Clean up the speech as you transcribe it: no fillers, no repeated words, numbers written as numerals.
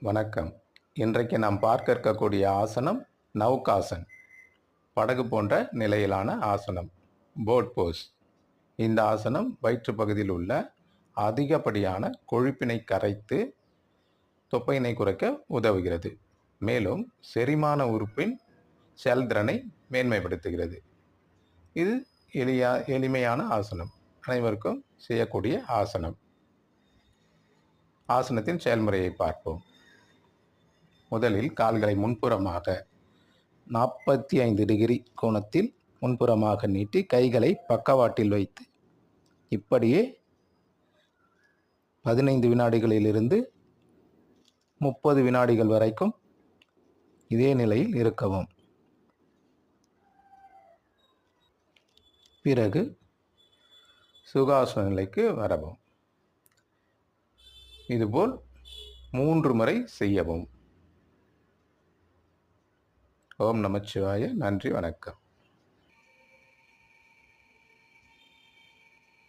வணக்கம். இன்றைக்கு நாம் பார்க்க இருக்கக்கூடிய ஆசனம் நௌகாசன். படகு போன்ற நிலையிலான ஆசனம், போட் போஸ். இந்த ஆசனம் வயிற்று பகுதியில் உள்ள அதிகப்படியான கொழுப்பினை கரைத்து தொப்பையினை குறைக்க உதவுகிறது. மேலும் செரிமான உறுப்பின் செயல்திறனை மேன்மைப்படுத்துகிறது. இது எளிமையான ஆசனம், அனைவருக்கும் செய்யக்கூடிய ஆசனம். ஆசனத்தின் செயல்முறையை பார்ப்போம். முதலில் கால்களை முன்புறமாக 45 டிகிரி கோணத்தில் முன்புறமாக நீட்டி கைகளை பக்கவாட்டில் வைத்து இப்படியே 15 வினாடிகளிலிருந்து 30 வினாடிகள் வரைக்கும் இதே நிலையில் இருக்கவும். பிறகு சுகாசன நிலைக்கு வரவும். இதுபோல் 3 முறை செய்யவும். ஓம் நமச்சிவாய. நன்றி, வணக்கம்.